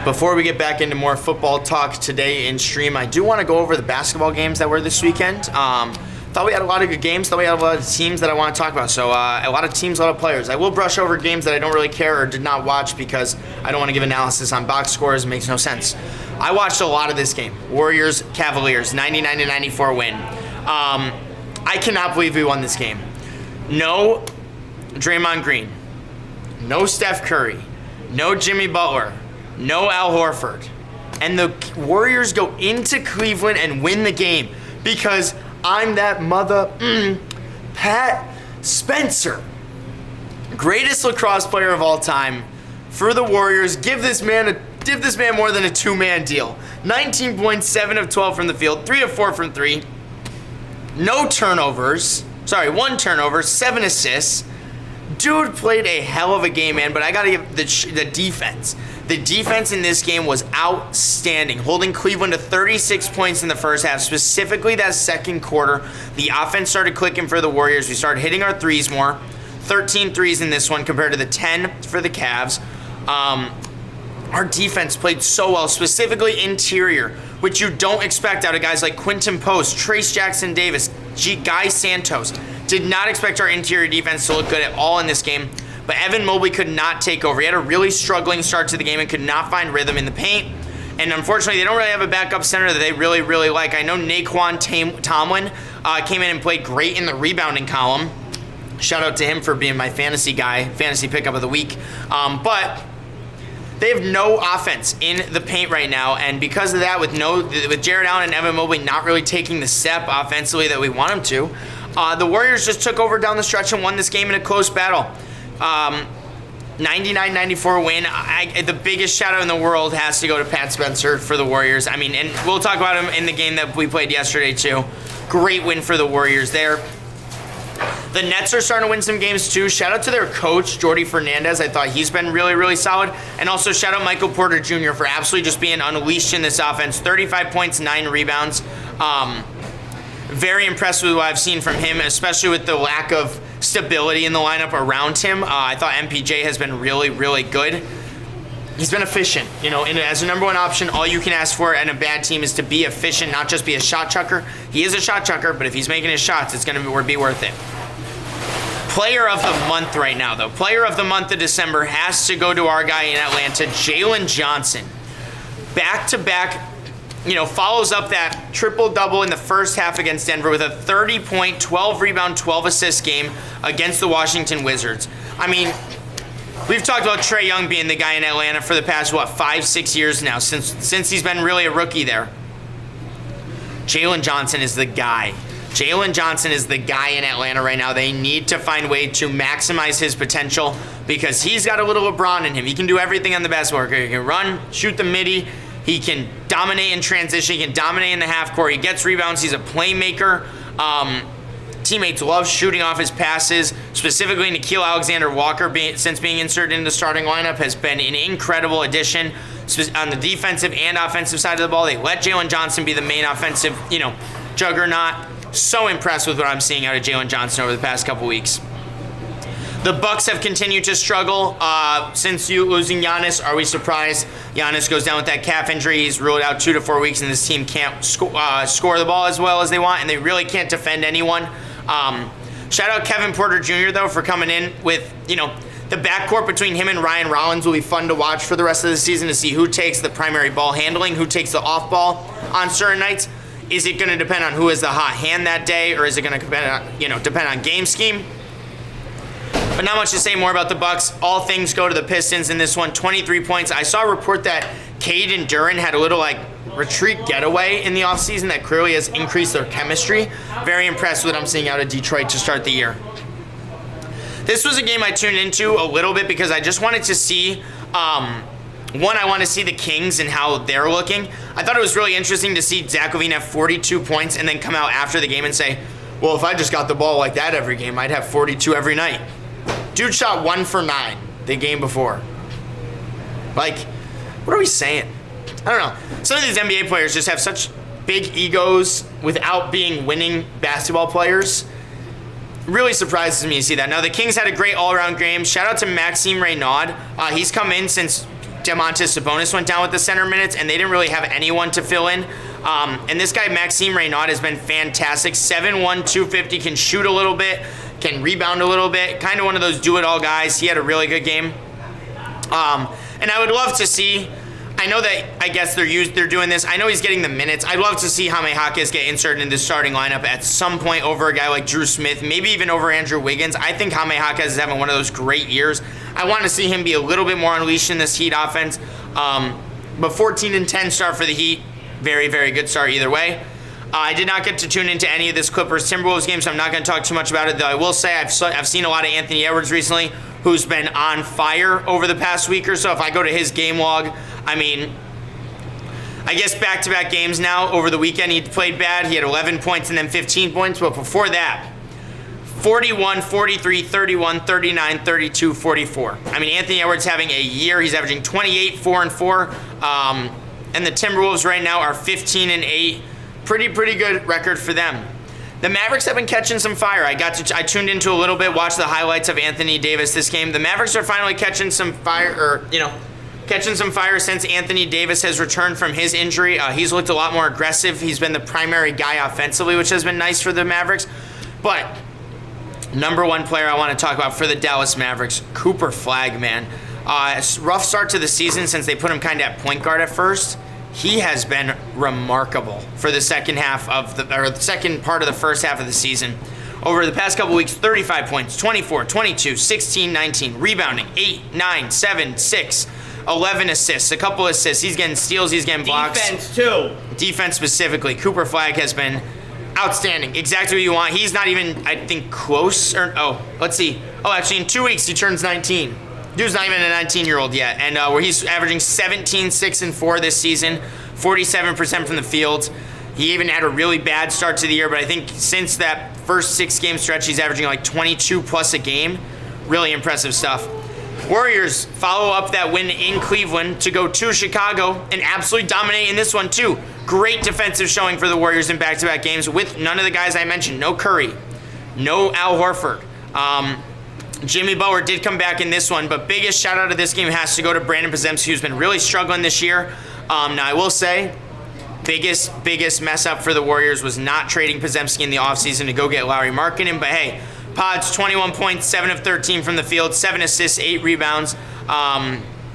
Before we get back into more football talk today in stream, I do want to go over the basketball games that were this weekend. Thought we had a lot of good games. Thought we had a lot of teams that I want to talk about. So a lot of teams, a lot of players. I will brush over games that I don't really care or did not watch because I don't want to give analysis on box scores. It makes no sense. I watched a lot of this game. Warriors, Cavaliers, 99-94 win. I cannot believe we won this game. No Draymond Green. No Steph Curry. No Jimmy Butler. No Al Horford. And the Warriors go into Cleveland and win the game because I'm that Pat Spencer. Greatest lacrosse player of all time for the Warriors. Give this man more than a two-man deal. 19.7 of 12 from the field, 3 of 4 from 3. No turnovers. Sorry, 1 turnover, 7 assists. Dude played a hell of a game, man, but I got to give the defense. The defense in this game was outstanding, holding Cleveland to 36 points in the first half, specifically that second quarter. The offense started clicking for the Warriors. We started hitting our threes more. 13 threes in this one compared to the 10 for the Cavs. Our defense played so well, specifically interior, which you don't expect out of guys like Quinton Post, Trace Jackson Davis, Guy Santos. Did not expect our interior defense to look good at all in this game. But Evan Mobley could not take over. He had a really struggling start to the game and could not find rhythm in the paint. And unfortunately, they don't really have a backup center that they really, really like. I know Naquan Tomlin came in and played great in the rebounding column. Shout out to him for being my fantasy guy, fantasy pickup of the week. But they have no offense in the paint right now, and because of that, with Jared Allen and Evan Mobley not really taking the step offensively that we want them to, the Warriors just took over down the stretch and won this game in a close battle. 99-94 win. The biggest shout out in the world has to go to Pat Spencer for the Warriors. I mean, and we'll talk about him in the game that we played yesterday too. Great win for the Warriors there. The Nets are starting to win some games too. Shout out to their coach, Jordi Fernandez. I thought he's been really, really solid. And also shout out Michael Porter Jr. for absolutely just being unleashed in this offense. 35 points, 9 rebounds. Very impressed with what I've seen from him, especially with the lack of stability in the lineup around him. I thought MPJ has been really, really good. He's been efficient. And as a number one option, all you can ask for in a bad team is to be efficient, not just be a shot chucker. He is a shot chucker, but if he's making his shots, it's going to be worth it. Player of the month right now, though. Player of the month of December has to go to our guy in Atlanta, Jalen Johnson. Back-to-back, follows up that triple-double in the first half against Denver with a 30-point, 12-rebound, 12-assist game against the Washington Wizards. I mean, we've talked about Trae Young being the guy in Atlanta for the past, 5-6 years now, since he's been really a rookie there. Jalen Johnson is the guy. Jalen Johnson is the guy in Atlanta right now. They need to find a way to maximize his potential because he's got a little LeBron in him. He can do everything on the basketball court. He can run, shoot the midi. He can dominate in transition. He can dominate in the half court. He gets rebounds. He's a playmaker. Teammates love shooting off his passes. Specifically, Nickeil Alexander-Walker, since being inserted in the starting lineup, has been an incredible addition on the defensive and offensive side of the ball. They let Jalen Johnson be the main offensive, juggernaut. So impressed with what I'm seeing out of Jalen Johnson over the past couple weeks. The Bucks have continued to struggle since losing Giannis. Are we surprised? Giannis goes down with that calf injury. He's ruled out 2 to 4 weeks, and this team can't score the ball as well as they want, and they really can't defend anyone. Shout out Kevin Porter Jr., though, for coming in with, the backcourt between him and Ryan Rollins will be fun to watch for the rest of the season to see who takes the primary ball handling, who takes the off ball on certain nights. Is it going to depend on who has the hot hand that day, or is it going to depend on game scheme? But not much to say more about the Bucks. All things go to the Pistons in this one. 23 points. I saw a report that Cade and Duren had a little retreat getaway in the offseason that clearly has increased their chemistry. Very impressed with what I'm seeing out of Detroit to start the year. This was a game I tuned into a little bit because I just wanted to see I want to see the Kings and how they're looking. I thought it was really interesting to see Zach LaVine have 42 points and then come out after the game and say, well, if I just got the ball like that every game, I'd have 42 every night. Dude shot 1 for 9 the game before. What are we saying? I don't know. Some of these NBA players just have such big egos without being winning basketball players. Really surprises me to see that. Now, the Kings had a great all-around game. Shout out to Maxime Reynaud. He's come in since Domantas Sabonis went down with the center minutes, and they didn't really have anyone to fill in. And this guy, Maxime Reynaud, has been fantastic. 7'1", 250, can shoot a little bit, can rebound a little bit. Kind of one of those do-it-all guys. He had a really good game. And I would love to see, I know that I guess they're doing this. I know he's getting the minutes. I'd love to see Jaime Jaquez get inserted in the starting lineup at some point over a guy like Drew Smith, maybe even over Andrew Wiggins. I think Jaime Jaquez is having one of those great years. I want to see him be a little bit more unleashed in this Heat offense. But 14-10 start for the Heat. Very, very good start either way. I did not get to tune into any of this Clippers-Timberwolves game, so I'm not going to talk too much about it, though I will say I've seen a lot of Anthony Edwards recently, who's been on fire over the past week or so. If I go to his game log, I mean, I guess back-to-back games now. Over the weekend, he played bad. He had 11 points and then 15 points, but before that, 41, 43, 31, 39, 32, 44. I mean, Anthony Edwards having a year. He's averaging 28, 4 and 4. And the Timberwolves right now are 15-8. Pretty good record for them. The Mavericks have been catching some fire. I tuned into a little bit, watched the highlights of Anthony Davis this game. The Mavericks are finally catching some fire, catching some fire since Anthony Davis has returned from his injury. He's looked a lot more aggressive. He's been the primary guy offensively, which has been nice for the Mavericks. But number one player I want to talk about for the Dallas Mavericks, Cooper Flagg, man. Rough start to the season since they put him kind of at point guard at first. He has been remarkable for the second part of the first half of the season. Over the past couple weeks, 35 points, 24, 22, 16, 19, rebounding, 8, 9, 7, 6, 11 assists, a couple assists. He's getting steals, he's getting blocks. Defense, too. Defense specifically. Cooper Flagg has been outstanding. Exactly what you want. He's not even, I think, close. Let's see. Actually, in 2 weeks, he turns 19. Dude's not even a 19-year-old yet, and where he's averaging 17, 6, and 4 this season, 47% from the field. He even had a really bad start to the year, but I think since that first 6-game stretch, he's averaging like 22 plus a game. Really impressive stuff. Warriors follow up that win in Cleveland to go to Chicago and absolutely dominate in this one too. Great defensive showing for the Warriors in back-to-back games with none of the guys I mentioned. No Curry, no Al Horford. Jimmy Butler did come back in this one, but biggest shout out of this game has to go to Brandon Podziemski, who's been really struggling this year. Now I will say, biggest mess up for the Warriors was not trading Podziemski in the offseason to go get Lauri Markkanen, but hey, Pods, 21 points, 7 of 13 from the field, 7 assists, 8 rebounds.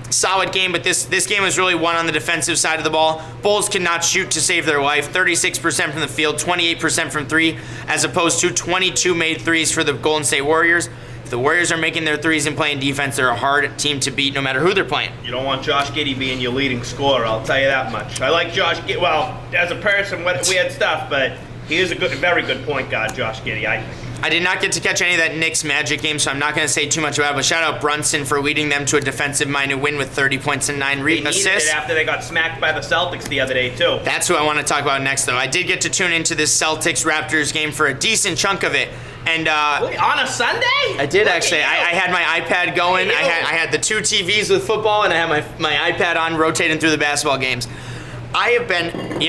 Solid game, but this game was really won on the defensive side of the ball. Bulls could not shoot to save their life. 36% from the field, 28% from 3, as opposed to 22 made threes for the Golden State Warriors. If the Warriors are making their threes and playing defense, they're a hard team to beat no matter who they're playing. You don't want Josh Giddey being your leading scorer, I'll tell you that much. I like Josh Giddey. Well, as a person, we had stuff, but he is a very good point guard, Josh Giddey, I think. I did not get to catch any of that Knicks Magic game, so I'm not going to say too much about it, but shout out Brunson for leading them to a defensive-minded win with 30 points and 9 assists. They needed it after they got smacked by the Celtics the other day, too. That's who I want to talk about next, though. I did get to tune into this Celtics-Raptors game for a decent chunk of it. And wait, on a Sunday? I did actually. I had my iPad going. I had the 2 TVs with football, and I had my iPad on rotating through the basketball games. I have been,